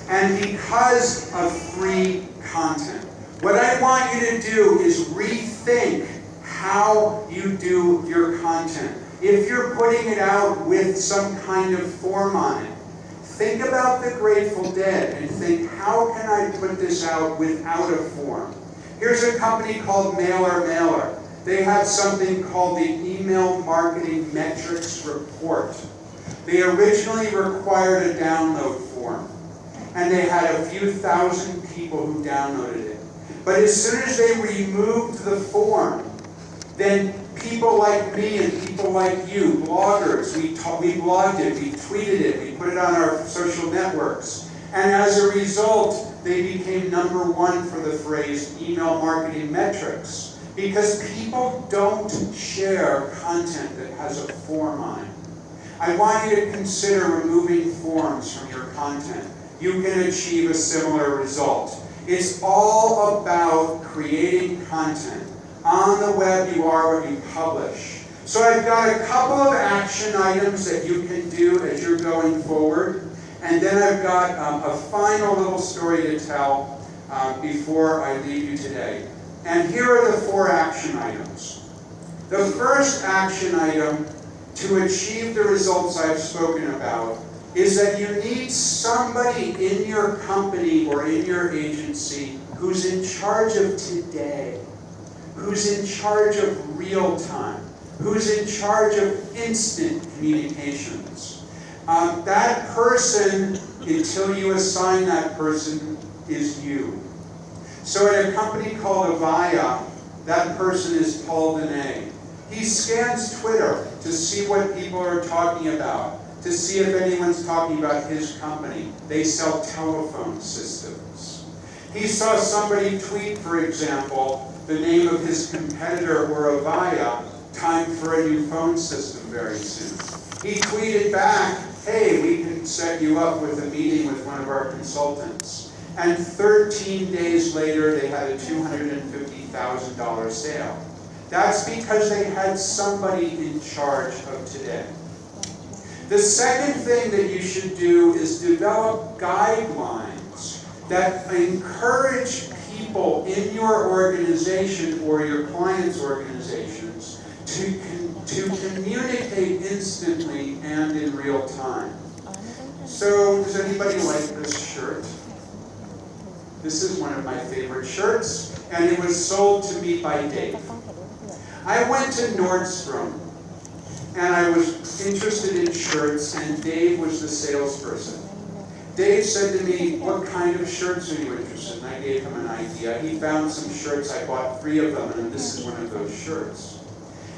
And because of free content, what I want you to do is rethink how you do your content. If you're putting it out with some kind of form on it, think about the Grateful Dead and think, how can I put this out without a form? Here's a company called Mailer. They have something called the Email Marketing Metrics Report. They originally required a download form, and they had a few thousand people who downloaded it. But as soon as they removed the form, then people like me and people like you, bloggers, we blogged it, we tweeted it, we put it on our social networks. And as a result, they became #1 for the phrase email marketing metrics. Because people don't share content that has a form on it. I want you to consider removing forms from your content. You can achieve a similar result. It's all about creating content. On the web, you are what you publish. So I've got a couple of action items that you can do as you're going forward. And then I've got a final little story to tell before I leave you today. And here are the 4 action items. The first action item to achieve the results I've spoken about is that you need somebody in your company or in your agency who's in charge of today, who's in charge of real time, who's in charge of instant communications. That person, until you assign that person, is you. So at a company called Avaya, that person is Paul Dene. He scans Twitter to see what people are talking about, to see if anyone's talking about his company. They sell telephone systems. He saw somebody tweet, for example, the name of his competitor or Avaya, time for a new phone system very soon. He tweeted back, hey, we can set you up with a meeting with one of our consultants. And 13 days later, they had a $250,000 sale. That's because they had somebody in charge of today. The second thing that you should do is develop guidelines that encourage people in your organization or your clients' organizations to communicate instantly and in real time. So, does anybody like this shirt? This is one of my favorite shirts, and it was sold to me by Dave. I went to Nordstrom, and I was interested in shirts, and Dave was the salesperson. Dave said to me, what kind of shirts are you interested in? I gave him an idea. He found some shirts. I bought 3 of them, and this is one of those shirts.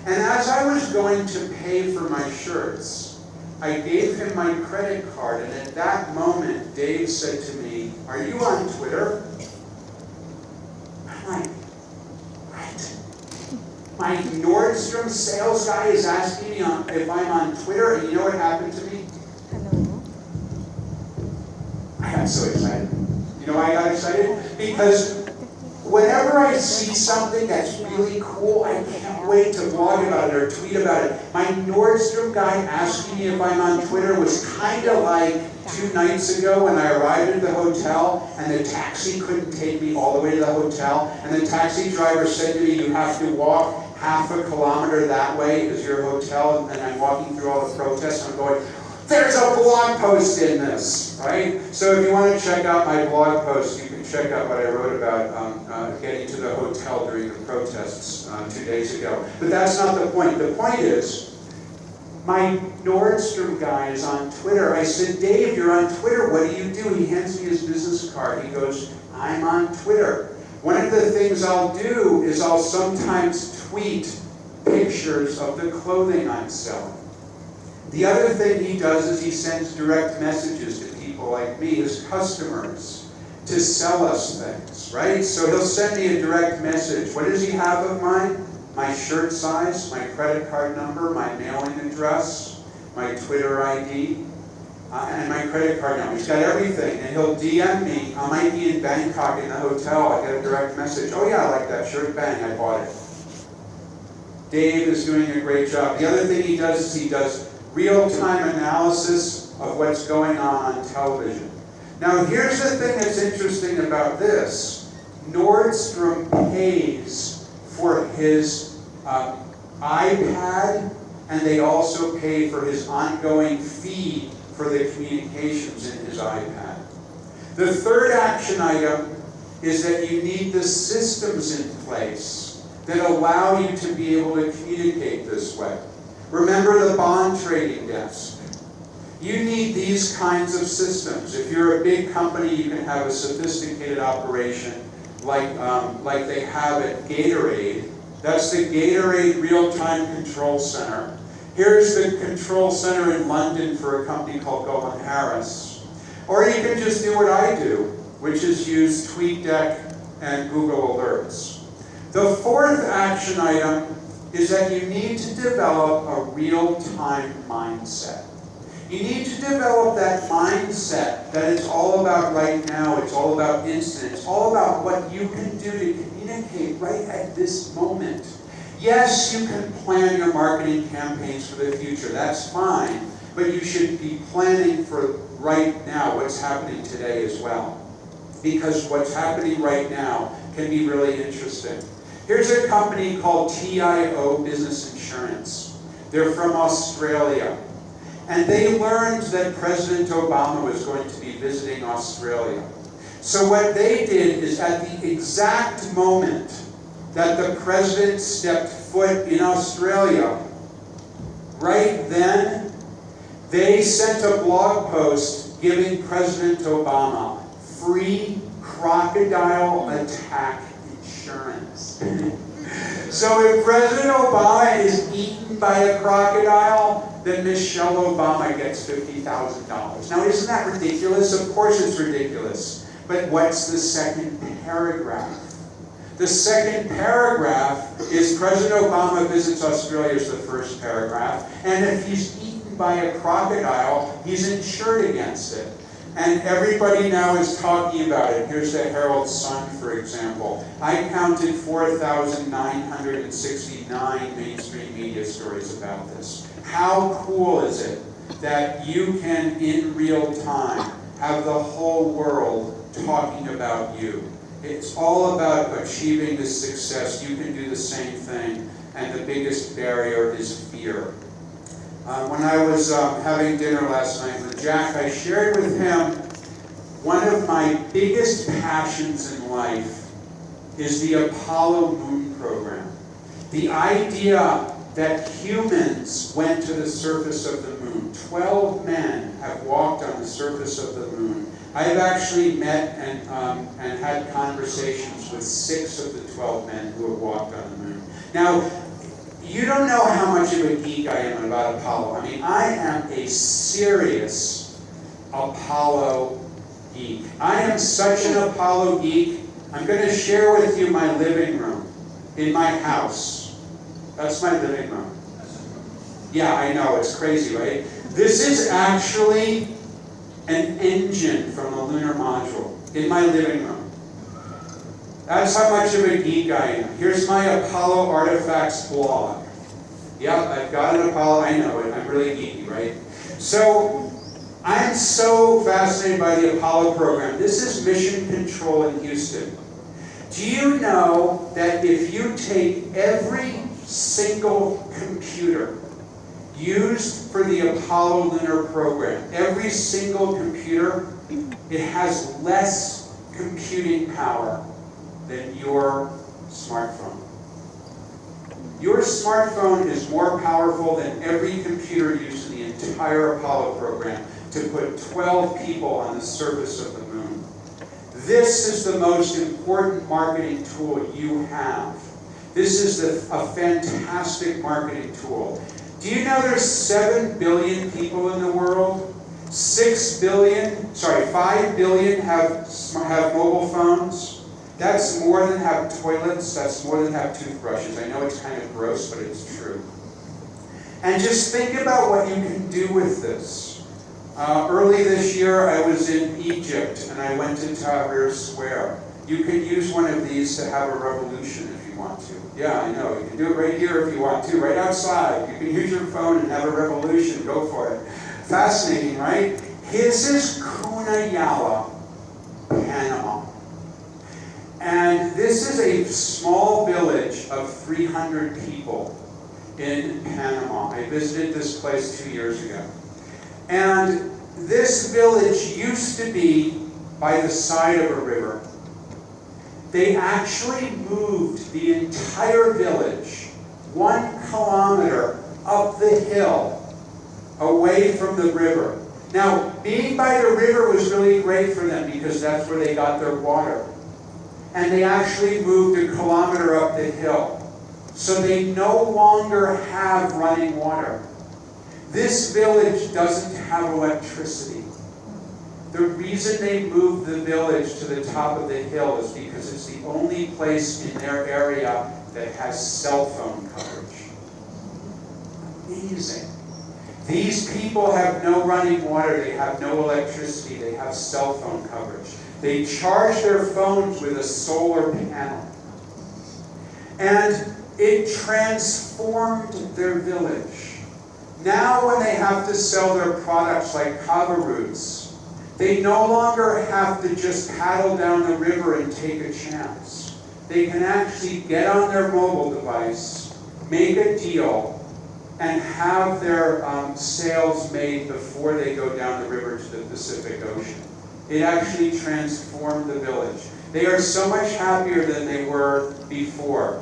And as I was going to pay for my shirts, I gave him my credit card, and at that moment, Dave said to me, "Are you on Twitter?" I'm like, "What? My Nordstrom sales guy is asking me if I'm on Twitter," and you know what happened to me? I got so excited. You know why I got excited? Because whenever I see something that's really cool, I can't wait to blog about it or tweet about it. My Nordstrom guy asking me if I'm on Twitter was kind of like 2 nights ago when I arrived at the hotel and the taxi couldn't take me all the way to the hotel, and the taxi driver said to me, "You have to walk half a kilometer that way is your hotel," and I'm walking through all the protests, and I'm going, "There's a blog post in this," right? So if you want to check out my blog post, you can check out what I wrote about getting to the hotel during the protests 2 days ago. But that's not the point. The point is, my Nordstrom guy is on Twitter. I said, "Dave, you're on Twitter. What do you do?" He hands me his business card. He goes, "I'm on Twitter. One of the things I'll do is I'll sometimes tweet pictures of the clothing I'm selling. The other thing he does is he sends direct messages to people like me, his customers, to sell us things, right? So he'll send me a direct message. What does he have of mine? My shirt size, my credit card number, my mailing address, my Twitter ID, and my credit card number. He's got everything, and he'll DM me. I might be in Bangkok in the hotel. I get a direct message. "Oh yeah, I like that shirt. Bang, I bought it." Dave is doing a great job. The other thing he does is he does real-time analysis of what's going on television. Now, here's the thing that's interesting about this. Nordstrom pays for his iPad, and they also pay for his ongoing feed for the communications in his iPad. The third action item is that you need the systems in place that allow you to be able to communicate this way. Remember the bond trading desk. You need these kinds of systems. If you're a big company, you can have a sophisticated operation like they have at Gatorade. That's the Gatorade Real-Time Control Center. Here's the control center in London for a company called Golan Harris. Or you can just do what I do, which is use TweetDeck and Google Alerts. The fourth action item is that you need to develop a real-time mindset. You need to develop that mindset that it's all about right now, it's all about instant, it's all about what you can do to communicate right at this moment. Yes, you can plan your marketing campaigns for the future, that's fine, but you should be planning for right now, what's happening today as well. Because what's happening right now can be really interesting. Here's a company called TIO Business Insurance. They're from Australia. And they learned that President Obama was going to be visiting Australia. So what they did is at the exact moment that the president stepped foot in Australia, right then, they sent a blog post giving President Obama free crocodile attack insurance. So if President Obama is eaten by a crocodile, then Michelle Obama gets $50,000. Now, isn't that ridiculous? Of course it's ridiculous. But what's the second paragraph? The second paragraph is President Obama visits Australia is the first paragraph. And if he's eaten by a crocodile, he's insured against it. And everybody now is talking about it. Here's the Herald Sun, for example. I counted 4,969 mainstream media stories about this. How cool is it that you can, in real time, have the whole world talking about you? It's all about achieving this success. You can do the same thing, and the biggest barrier is fear. When I was having dinner last night with Jack, I shared with him one of my biggest passions in life is the Apollo moon program. The idea that humans went to the surface of the moon. 12 men have walked on the surface of the moon. I have actually met and had conversations with 6 of the 12 men who have walked on the moon. Now, You don't know how much of a geek I am about Apollo. I mean, I am a serious Apollo geek. I am such an Apollo geek. I'm going to share with you my living room in my house. That's my living room. Yeah, I know, it's crazy, right? This is actually an engine from a lunar module in my living room. That's how much of a geek I am. Here's my Apollo Artifacts blog. Yep, I've got an Apollo. I know it. I'm really geeky, right? So, I'm so fascinated by the Apollo program. This is Mission Control in Houston. Do you know that if you take every single computer used for the Apollo lunar program, every single computer, it has less computing power than your smartphone. Your smartphone is more powerful than every computer used in the entire Apollo program to put 12 people on the surface of the moon. This is the most important marketing tool you have. This is a fantastic marketing tool. Do you know there's 7 billion people in the world? 5 billion have mobile phones. That's more than have toilets. That's more than have toothbrushes. I know it's kind of gross, but it's true. And just think about what you can do with this. Early this year, I was in Egypt, and I went to Tahrir Square. You can use one of these to have a revolution if you want to. Yeah, I know. You can do it right here if you want to, right outside. You can use your phone and have a revolution. Go for it. Fascinating, right? This is Cunayala, Panama. And this is a small village of 300 people in Panama. I visited this place 2 years ago. And this village used to be by the side of a river. They actually moved the entire village 1 kilometer up the hill away from the river. Now, being by the river was really great for them because that's where they got their water. And they actually moved 1 kilometer up the hill. So they no longer have running water. This village doesn't have electricity. The reason they moved the village to the top of the hill is because it's the only place in their area that has cell phone coverage. Amazing. These people have no running water, they have no electricity, they have cell phone coverage. They charge their phones with a solar panel. And it transformed their village. Now when they have to sell their products like kava roots, they no longer have to just paddle down the river and take a chance. They can actually get on their mobile device, make a deal, and have their sales made before they go down the river to the Pacific Ocean. It actually transformed the village. They are so much happier than they were before.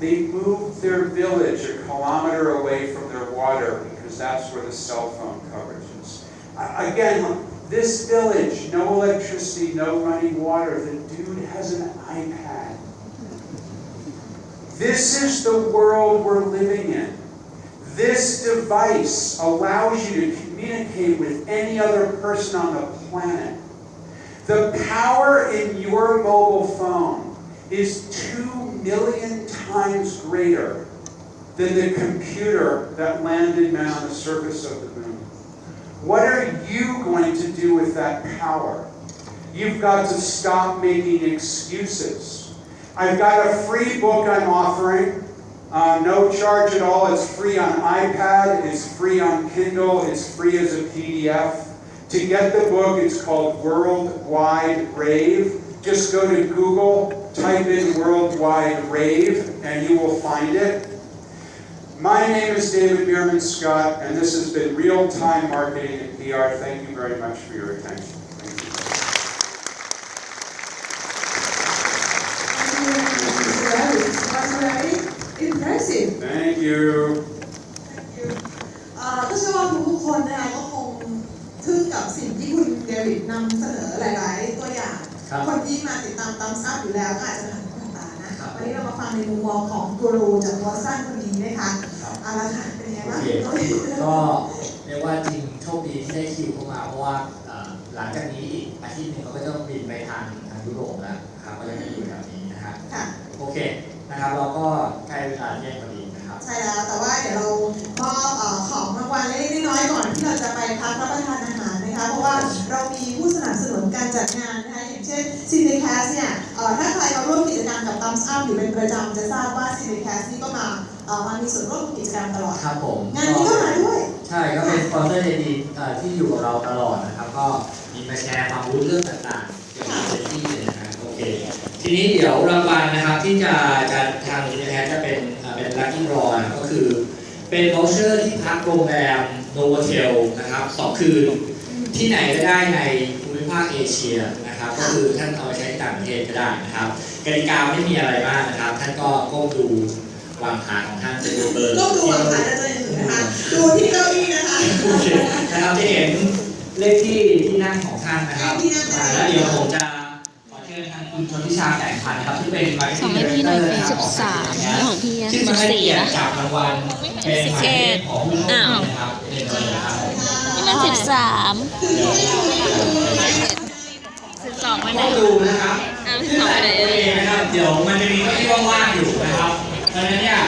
They moved their village 1 kilometer away from their water because that's where the cell phone coverage is. Again, this village, no electricity, no running water. The dude has an iPad. This is the world we're living in. This device allows you to communicate with any other person on the planet. The power in your mobile phone is 2 million times greater than the computer that landed man on the surface of the moon. What are you going to do with that power? You've got to stop making excuses. I've got a free book I'm offering. No charge at all. It's free on iPad. It's free on Kindle. It's free as a PDF. To get the book, it's called Worldwide Rave. Just go to Google, type in Worldwide Rave, and you will find it. My name is David Meerman Scott, and this has been Real-Time Marketing and PR. Thank you very much for your attention. Impressive. Thank you. ก็เชื่อว่าทุกคนนะคะก็คงทึ่งกับสิ่งที่คุณเดวิดนำเสนอหลายๆตัวอย่างคนที่มาติดตามซับอยู่แล้วก็อาจจะหันมาตานะ วันนี้เรามาฟังในมุมมองของกูรูจากวอสตันคนนี้นะคะเอาละค่ะเป็นยังไงบ้างก็เรียกว่าจริงโชคดีที่ได้คิวเข้ามาเพราะว่าหลังจากนี้อีกอาทิตย์หนึ่งเขาก็จะบินไปทางยุโรปแล้วครับก็จะไม่อยู่แถวนี้นะฮะโอเคนะครับเราก็ใกล้เวลาเที่ยงพอดีนะครับใช่แล้วแต่ว่าเดี๋ยวเรามอบของรางวัลเล็กๆน้อยๆก่อนที่เราจะไปพักรับประทานอาหารนะคะเพราะว่าเรามีผู้สนับสนุนการจัดงานนะคะอย่างเช่น Cinecast เนี่ยถ้าใครมาร่วมกิจกรรมกับ Thumbs Up อยู่เป็นประจำจะทราบว่า Cinecast นี่ก็มามีส่วนร่วมกิจกรรมตลอดครับผมงานนี้ก็มาด้วยใช่ก็เป็นสปอนเซอร์ดีๆที่อยู่กับเราตลอดนะครับก็มีมาแชร์ความรู้เรื่องต่างๆเกี่ยวกับเซฟตี้เลยนะครับโอเคทีนี้เดี๋ยวรางวัลนะครับที่จะทางนี้นะจะเป็นลัคกี้ดรอว์ก็คือเป็นโวเชอร์ที่พักโรงแรมโนโวเทลนะครับ2 คืนที่ไหนก็ได้ในภูมิภาคเอเชียนะครับก็คือท่านเอาไปใช้ที่ต่างประเทศก็ได้นะครับกติกาไม่มีอะไรมากนะครับท่านก็ก้มดูวางขาของท่านจะดูเบอร์ก็ดูวางขาจะเห็นนะคะดูที่เก้าอี้นะคะนะครับจะเห็นเลขที่นั่งของท่านนะครับแล้วเดี๋ยวผมจะขอเชิญทางคุณชนทิชาแสงพันธ์นะครับที่เป็นมาร์เก็ตติ้งดีเรคเตอร์13แล้วของพี่ซึ่งมาให้เกียรติจับรางวัลเป็นหมายเลขของผู้ร่วมนะครับเป็นเบอร์นะครับ12วันไหนดูนะครับ12วันไหนนะครับเดี๋ยวมันจะมีเก้าอี้ว่างๆอยู่นะครับเพราะฉะนั้นเนี่ย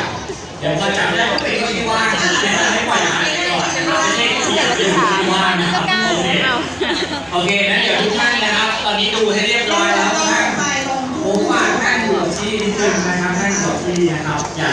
เดี๋ยวพอจับได้ก็เป็นเก้าอี้ว่างจะไม่ปล่อยหายไปก่อนนะครับไม่ใช่ที่อยากเป็นเก้าอี้ว่างนะครับโอเคนะเดี๋ยวทุกท่านนะครับตอนนี้ดูให้เรียบร้อยแล้วนะผมฝากท่านอยู่ที่นิดนึงนะครับท่านขอที่นะครับอย่า